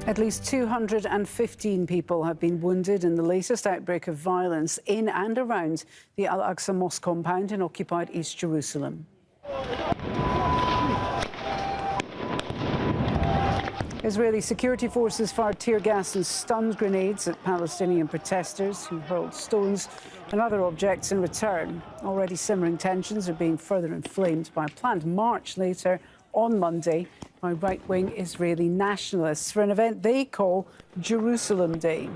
At least 215 people have been wounded in the latest outbreak of violence in and around the Al-Aqsa Mosque compound in occupied East Jerusalem. Israeli security forces fired tear gas and stun grenades at Palestinian protesters who hurled stones and other objects in return. Already simmering tensions are being further inflamed by a planned march later on Monday by right-wing Israeli nationalists for an event they call Jerusalem Day.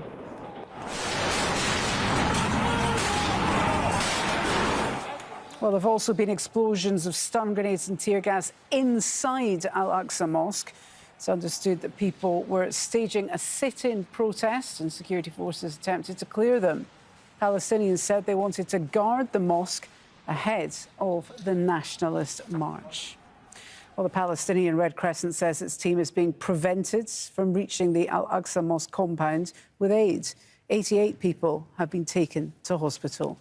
Well, there have also been explosions of stun grenades and tear gas inside Al-Aqsa Mosque. It's understood that people were staging a sit-in protest and security forces attempted to clear them. Palestinians said they wanted to guard the mosque ahead of the nationalist march. Well, the Palestinian Red Crescent says its team is being prevented from reaching the Al-Aqsa Mosque compound with aid. 88 people have been taken to hospital.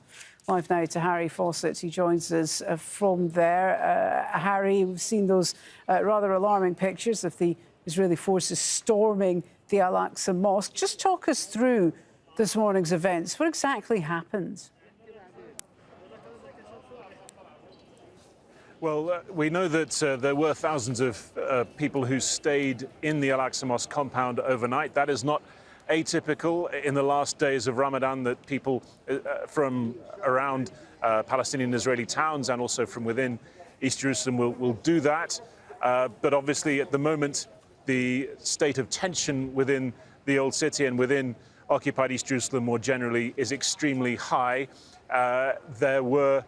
Live now to Harry Fawcett, who joins us from there. Harry, we've seen those rather alarming pictures of the Israeli forces storming the Al-Aqsa Mosque. Just talk us through this morning's events. What exactly happened? Well, we know that there were thousands of people who stayed in the Al-Aqsa Mosque compound overnight. That is not atypical in the last days of Ramadan, that people from around Palestinian Israeli towns and also from within East Jerusalem will do that. But obviously, at the moment, the state of tension within the Old City and within occupied East Jerusalem more generally is extremely high. There were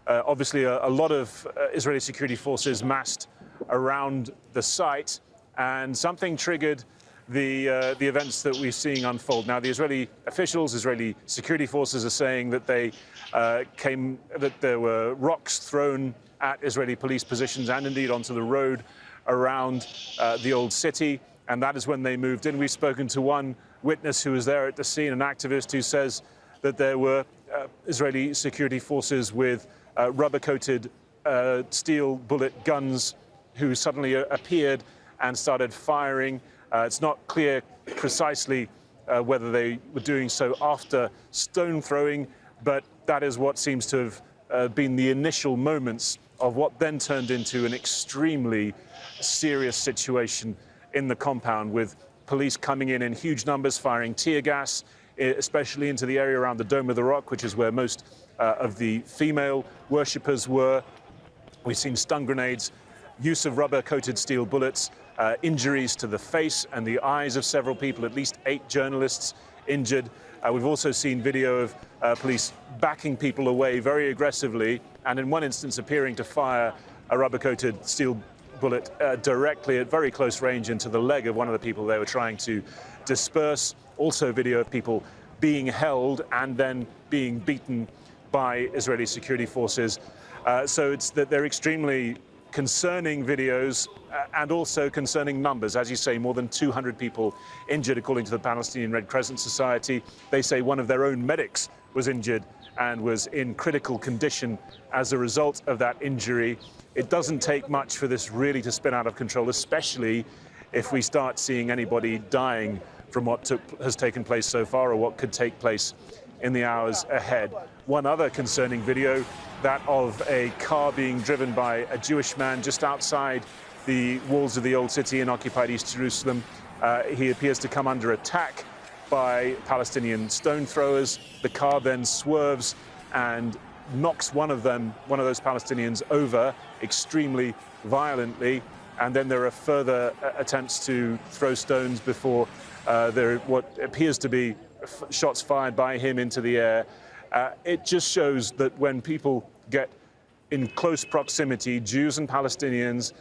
obviously a lot of Israeli security forces massed around the site, and something triggered the events that we're seeing unfold. Now, the Israeli officials, Israeli security forces are saying that that there were rocks thrown at Israeli police positions and indeed onto the road around the Old City, and that is when they moved in. We've spoken to one witness who was there at the scene, an activist who says that there were Israeli security forces with rubber-coated steel bullet guns who suddenly appeared and started firing. It's not clear precisely whether they were doing so after stone throwing, but that is what seems to have been the initial moments of what then turned into an extremely serious situation in the compound, with police coming in huge numbers, firing tear gas, especially into the area around the Dome of the Rock, which is where most of the female worshippers were. We've seen stun grenades, use of rubber-coated steel bullets, injuries to the face and the eyes of several people, at least 8 journalists injured. We've also seen video of police backing people away very aggressively, and in one instance appearing to fire a rubber-coated steel bullet directly at very close range into the leg of one of the people they were trying to disperse. Also video of people being held and then being beaten by Israeli security forces. So it's that they're extremely concerning videos and also concerning numbers. As you say, more than 200 people injured, according to the Palestinian Red Crescent Society. They say one of their own medics was injured and was in critical condition as a result of that injury. It doesn't take much for this really to spin out of control, especially if we start seeing anybody dying from what has taken place so far or what could take place in the hours ahead. One other concerning video, that of a car being driven by a Jewish man just outside the walls of the Old City in occupied East Jerusalem. He appears to come under attack by Palestinian stone throwers. The car then swerves and knocks one of those Palestinians over extremely violently. And then there are further attempts to throw stones before there are what appears to be shots fired by him into the air. It just shows that when people get in close proximity, Jews and Palestinians,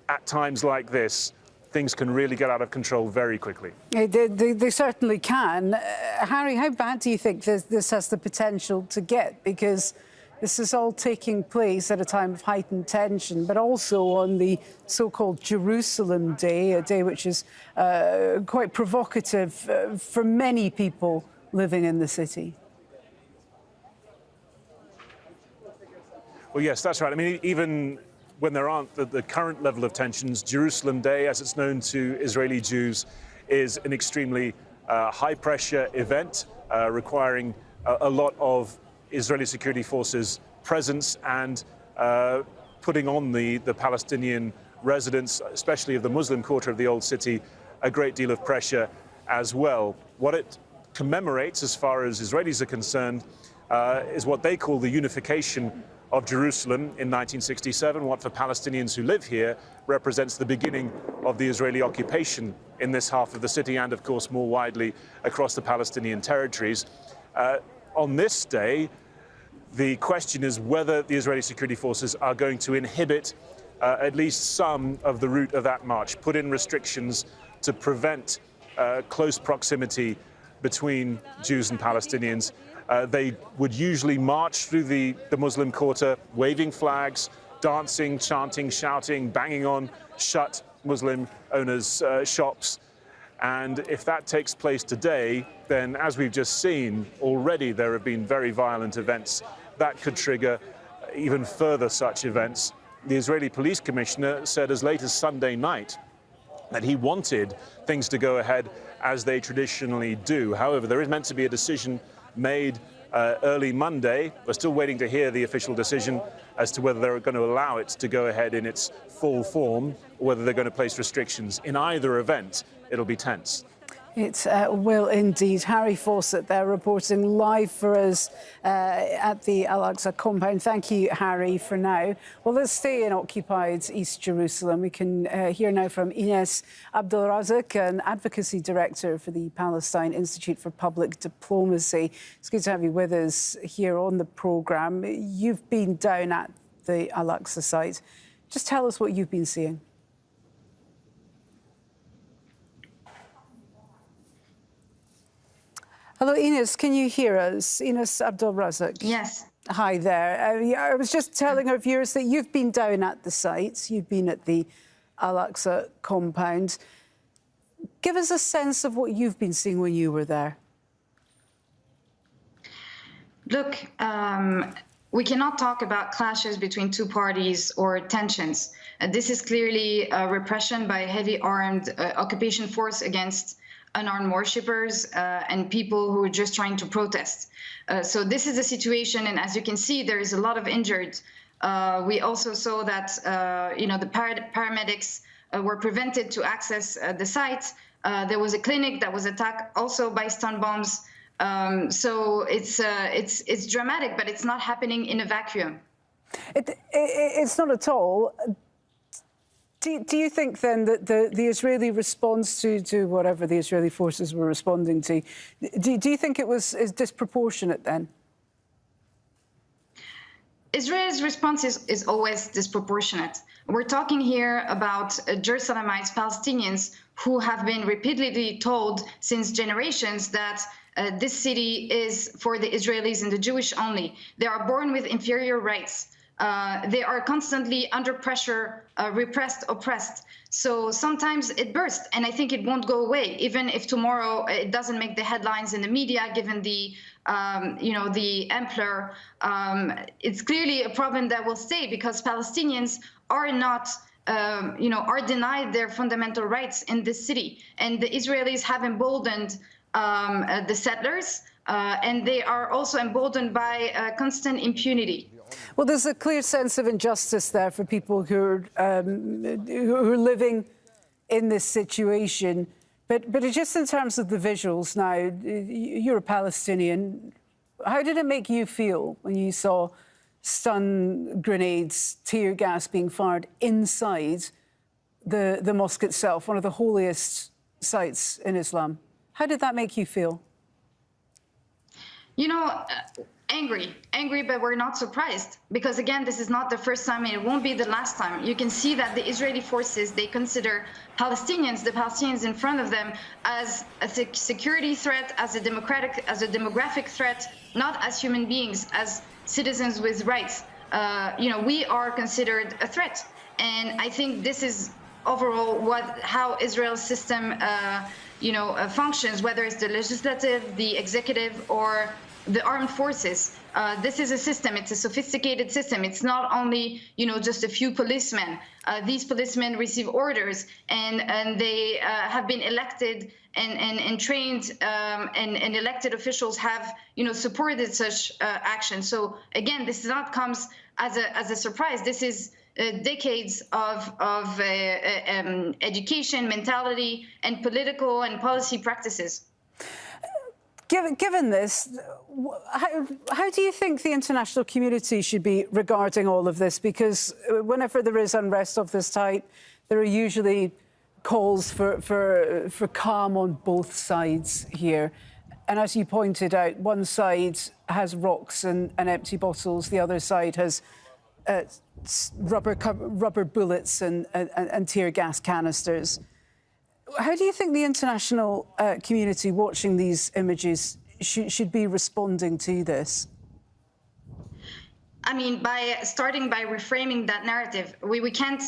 at times like this, things can really get out of control very quickly. They certainly can. Harry, how bad do you think this has the potential to get? Because this is all taking place at a time of heightened tension, but also on the so-called Jerusalem Day, a day which is quite provocative for many people living in the city. Well, yes, that's right. I mean, even when there aren't the current level of tensions, Jerusalem Day, as it's known to Israeli Jews, is an extremely high-pressure event requiring a lot of Israeli security forces' presence and putting on the Palestinian residents, especially of the Muslim quarter of the Old City, a great deal of pressure as well. What it commemorates, as far as Israelis are concerned, is what they call the unification of Jerusalem in 1967, what for Palestinians who live here represents the beginning of the Israeli occupation in this half of the city and, of course, more widely across the Palestinian territories. On this day, the question is whether the Israeli security forces are going to inhibit at least some of the route of that march, put in restrictions to prevent close proximity between Jews and Palestinians. They would usually march through the Muslim quarter, waving flags, dancing, chanting, shouting, banging on shut Muslim owners' shops. And if that takes place today, then as we've just seen, already there have been very violent events that could trigger even further such events. The Israeli police commissioner said as late as Sunday night that he wanted things to go ahead as they traditionally do. However, there is meant to be a decision made early Monday. We're still waiting to hear the official decision as to whether they're going to allow it to go ahead in its full form or whether they're going to place restrictions. In either event, it'll be tense. It will indeed. Harry Fawcett there reporting live for us at the Al-Aqsa compound. Thank you, Harry, for now. Well, let's stay in occupied East Jerusalem. We can hear now from Ines Abdelrazak, an advocacy director for the Palestine Institute for Public Diplomacy. It's good to have you with us here on the programme. You've been down at the Al-Aqsa site. Just tell us what you've been seeing. Hello, Ines, can you hear us? Ines Abdelrazak. Yes. Hi there. I was just telling our viewers that you've been down at the site. You've been at the Al-Aqsa compound. Give us a sense of what you've been seeing when you were there. Look, we cannot talk about clashes between two parties or tensions. This is clearly repression by heavy armed occupation force against unarmed worshippers and people who are just trying to protest. So this is the situation, and as you can see, there is a lot of injured. We also saw that the paramedics were prevented to access the site. There was a clinic that was attacked also by stun bombs. So it's dramatic, but it's not happening in a vacuum. It's not at all. Do you think then that the Israeli response to whatever the Israeli forces were responding to, do you think is disproportionate then? Israel's response is always disproportionate. We're talking here about Jerusalemites, Palestinians, who have been repeatedly told since generations that this city is for the Israelis and the Jewish only. They are born with inferior rights. They are constantly under pressure, repressed, oppressed. So sometimes it bursts, and I think it won't go away, even if tomorrow it doesn't make the headlines in the media, given the, the amplitude. It's clearly a problem that will stay because Palestinians are not, are denied their fundamental rights in this city, and the Israelis have emboldened the settlers, and they are also emboldened by constant impunity. Well, there's a clear sense of injustice there for people who are living in this situation. But just in terms of the visuals now, you're a Palestinian. How did it make you feel when you saw stun grenades, tear gas being fired inside the mosque itself, one of the holiest sites in Islam? How did that make you feel? Angry, but we're not surprised because, again, this is not the first time and it won't be the last time. You can see that the Israeli forces, they consider the Palestinians in front of them as a security threat, as a demographic threat, not as human beings, as citizens with rights. We are considered a threat. And I think this is overall how Israel's system functions, whether it's the legislative, the executive, or the armed forces. This is a system. It's a sophisticated system. It's not only, just a few policemen. These policemen receive orders, and they have been elected and trained, and elected officials have, supported such action. So again, this not comes as a surprise. This is decades of education, mentality, and political and policy practices. Given this, how do you think the international community should be regarding all of this? Because whenever there is unrest of this type, there are usually calls for calm on both sides here. And as you pointed out, one side has rocks and empty bottles, the other side has rubber bullets and tear gas canisters. How do you think the international community watching these images should be responding to this? I mean, by starting by reframing that narrative, we can't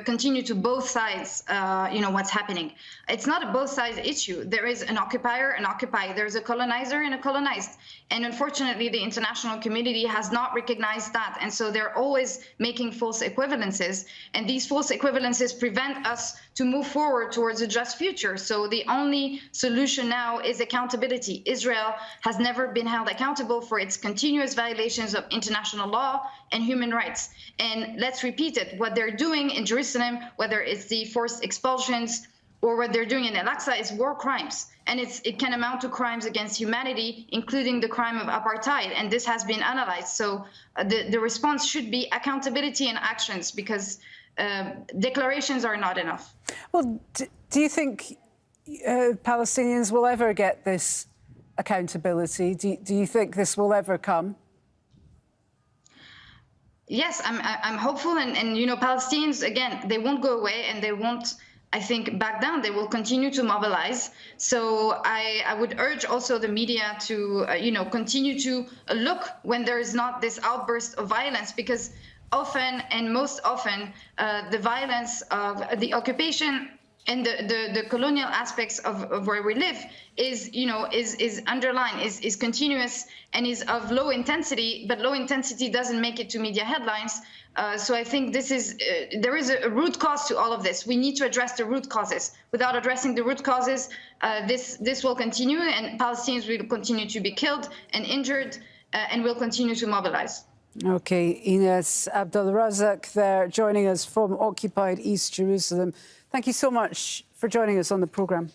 continue to both sides, what's happening. It's not a both sides issue. There is an occupier, an occupied. There's a colonizer and a colonized. And unfortunately, the international community has not recognized that. And so they're always making false equivalences. And these false equivalences prevent us to move forward towards a just future. So the only solution now is accountability. Israel has never been held accountable for its continuous violations of international law and human rights. And let's repeat it, what they're doing in Jerusalem, whether it's the forced expulsions or what they're doing in Al-Aqsa, is war crimes. And it can amount to crimes against humanity, including the crime of apartheid. And this has been analyzed. So the response should be accountability and actions, because declarations are not enough. Well, do you think Palestinians will ever get this accountability? Do you think this will ever come? Yes, I'm hopeful, and Palestinians, again, they won't go away, and they won't, I think, back down. They will continue to mobilize. So I would urge also the media to continue to look when there is not this outburst of violence, because often, and most often, the violence of the occupation and the colonial aspects of where we live is underlined, is continuous, and is of low intensity, but low intensity doesn't make it to media headlines. So I think there is a root cause to all of this. We need to address the root causes. Without addressing the root causes, this will continue, and Palestinians will continue to be killed and injured, and will continue to mobilize. OK, Ines Abdulrazak there, joining us from occupied East Jerusalem. Thank you so much for joining us on the programme.